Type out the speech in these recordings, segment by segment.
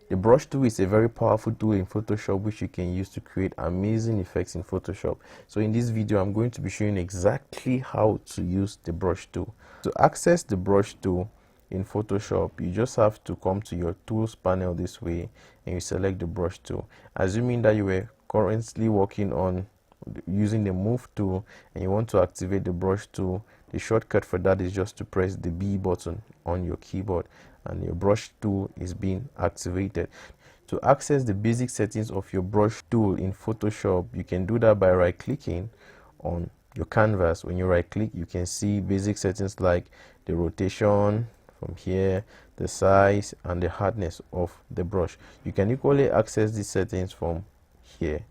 The brush tool is a very powerful tool in Photoshop which you can use to create amazing effects in Photoshop. So in this video, I'm going to be showing exactly how to use the brush tool. To access the brush tool in Photoshop, you just have to come to your tools panel this way and you select the brush tool. Assuming that you were currently working on using the move tool and you want to activate the brush tool, the shortcut for that is just to press the B button on your keyboard and your brush tool is being activated. To access the basic settings of your brush tool in Photoshop, you can do that by right clicking on your canvas. When you right click, you can see basic settings like the rotation from here, the size and the hardness of the brush. You can equally access these settings from here.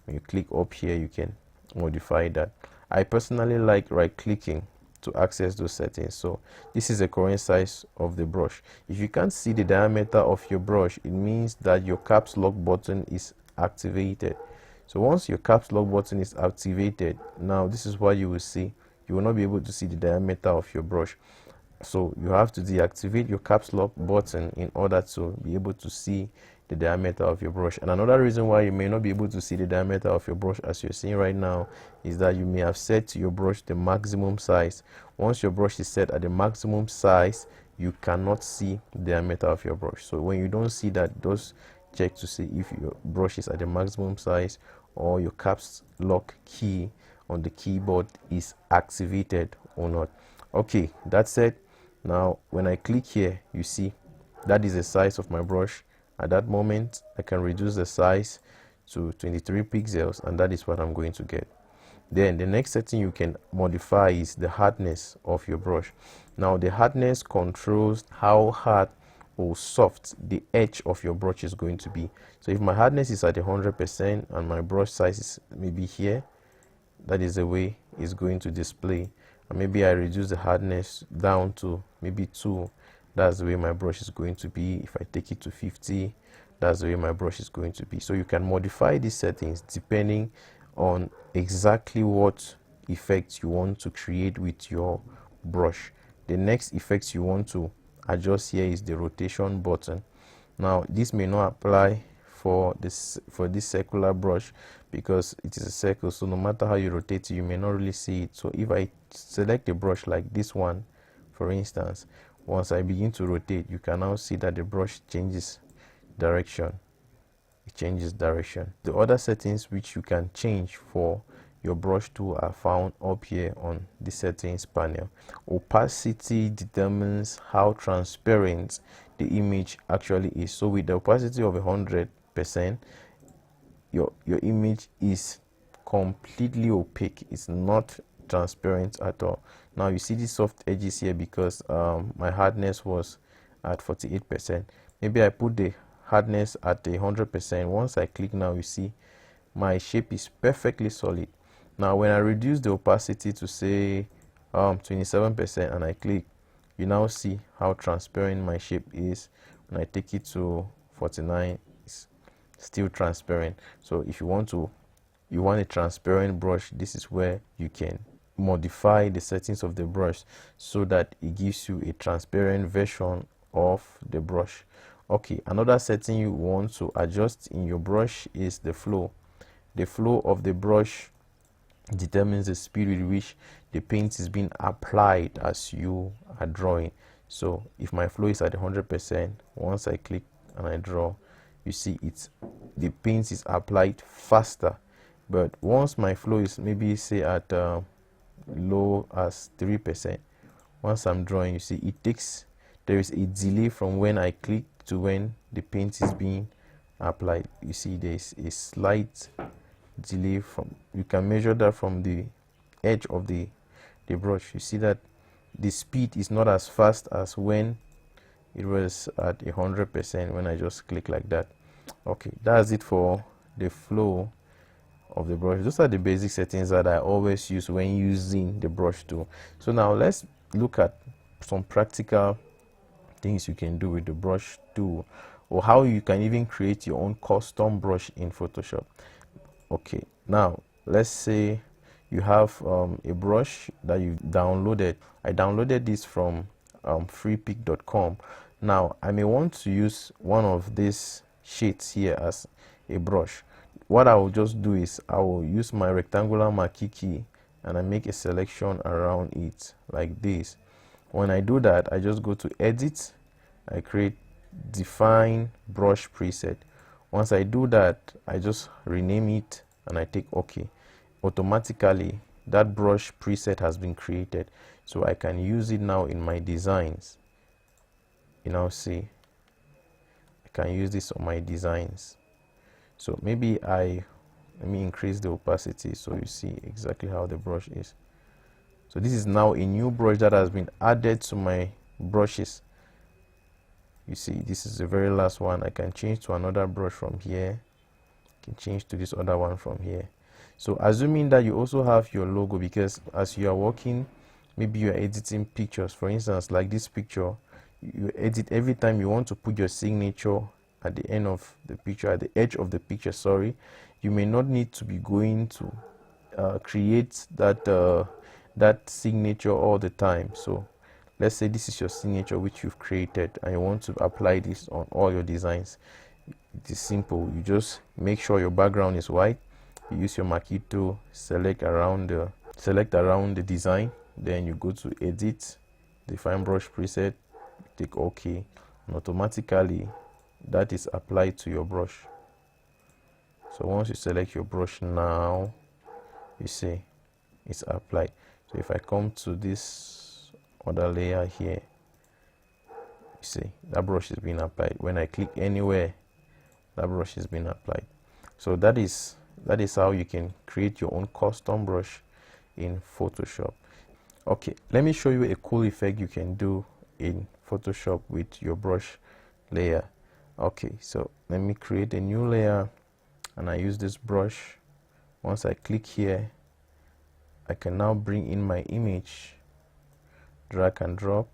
When you click up here, you can modify that. I personally like right clicking to access those settings. So this is the current size of the brush. If you can't see the diameter of your brush, it means that your caps lock button is activated. So once your caps lock button is activated, now this is what you will see. You will not be able to see the diameter of your brush. So you have to deactivate your caps lock button in order to be able to see the diameter of your brush. And another reason why you may not be able to see the diameter of your brush as you're seeing right now is that you may have set your brush the maximum size. Once your brush is set at the maximum size, you cannot see the diameter of your brush. So when you don't see that, just check to see if your brush is at the maximum size or your caps lock key on the keyboard is activated or not. Okay, that's it. Now when I click here, you see that is the size of my brush. At that moment, I can reduce the size to 23 pixels and that is what I'm going to get. Then the next setting you can modify is the hardness of your brush. Now the hardness controls how hard or soft the edge of your brush is going to be. So if my hardness is at 100% and my brush size is maybe here, that is the way it's going to display. And maybe I reduce the hardness down to maybe 2. That's the way my brush is going to be. If I take it to 50, that's the way my brush is going to be. So you can modify these settings depending on exactly what effects you want to create with your brush. The next effects you want to adjust here is the rotation button. Now this may not apply for this circular brush because it is a circle, so no matter how you rotate it, you may not really see it. So if I select a brush like this one, for instance, once I begin to rotate, you can now see that the brush changes direction. It changes direction. The other settings which you can change for your brush tool are found up here on the settings panel. Opacity determines how transparent the image actually is. So with the opacity of 100%, your image is completely opaque. It's not transparent at all. Now you see these soft edges here because my hardness was at 48%. Maybe I put the hardness at 100%. Once I click now, you see my shape is perfectly solid. Now when I reduce the opacity to say 27% and I click, you now see how transparent my shape is. When I take it to 49, it's still transparent. So if you want a transparent brush, this is where you can modify the settings of the brush so that it gives you a transparent version of the brush. Okay, another setting you want to adjust in your brush is the flow. The flow of the brush determines the speed with which the paint is being applied as you are drawing. So if my flow is at 100%, once I click and I draw, you see the paint is applied faster. But once my flow is maybe say at low as 3%, once I'm drawing, you see there is a delay from when I click to when the paint is being applied. You see there's a slight delay you can measure that from the edge of the brush. You see that the speed is not as fast as when it was at 100% when I just click like that. Okay, that's it for the flow of the brush. Those are the basic settings that I always use when using the brush tool. So now let's look at some practical things you can do with the brush tool, or how you can even create your own custom brush in Photoshop. Okay, now let's say you have a brush that you downloaded. I downloaded this from freepik.com. Now I may want to use one of these shades here as a brush. What I will just do is I will use my rectangular marquee key and I make a selection around it like this. When I do that, I just go to edit, I create define brush preset. Once I do that, I just rename it and I take OK. Automatically that brush preset has been created, so I can use it now in my designs. You now see I can use this on my designs. So maybe let me increase the opacity so you see exactly how the brush is. So this is now a new brush that has been added to my brushes. You see, this is the very last one. I can change to another brush from here. I can change to this other one from here. So assuming that you also have your logo, because as you are working, maybe you are editing pictures, for instance, like this picture, you edit every time you want to put your signature at the end of the picture, at the edge of the picture, sorry, you may not need to be going to create that signature all the time. So let's say this is your signature which you've created and you want to apply this on all your designs. It is simple. You just make sure your background is white. You use your marquee tool, select around the design, then you go to edit, define brush preset, take OK, and automatically that is applied to your brush. So once you select your brush now, you see it's applied. So if I come to this other layer here, you see that brush is being applied. When I click anywhere, that brush is being applied. So that is how you can create your own custom brush in Photoshop. Okay, let me show you a cool effect you can do in Photoshop with your brush layer. Okay, so let me create a new layer and I use this brush. Once I click here, I can now bring in my image, drag and drop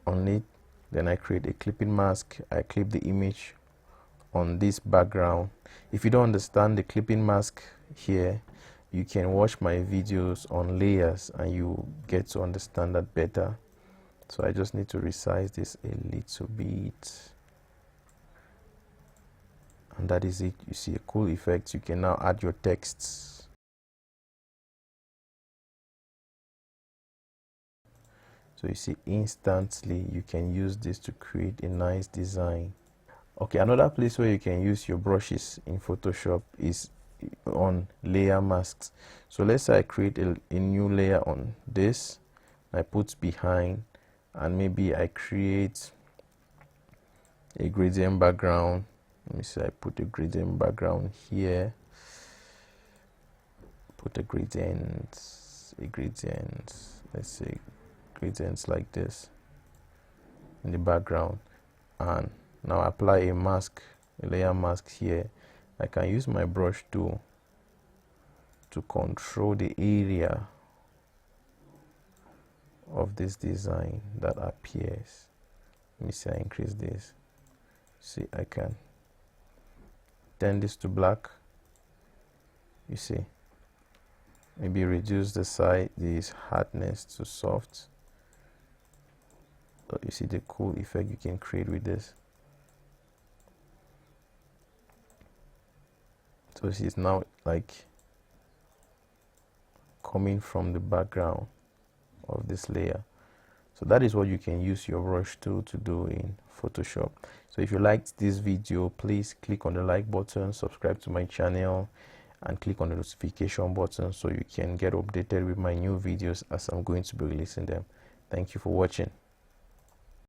on it, then I create a clipping mask. I clip the image on this background. If you don't understand the clipping mask here, you can watch my videos on layers and you get to understand that better. So I just need to resize this a little bit, and that is it. You see a cool effect. You can now add your texts. So you see instantly you can use this to create a nice design. Okay, another place where you can use your brushes in Photoshop is on layer masks. So let's say I create a new layer on this, I put behind, and maybe I create a gradient background. Let me say I put a gradient background here, put a gradient, let's say gradients like this in the background, and now apply a mask, a layer mask here. I can use my brush tool to control the area of this design that appears. Let me say I increase this. See, I can turn this to black. You see, maybe reduce the size, this hardness to soft. So you see the cool effect you can create with this. So it's now like coming from the background of this layer. So that is what you can use your brush tool to do in Photoshop. So if you liked this video, please click on the like button, subscribe to my channel, and click on the notification button so you can get updated with my new videos as I'm going to be releasing them. Thank you for watching.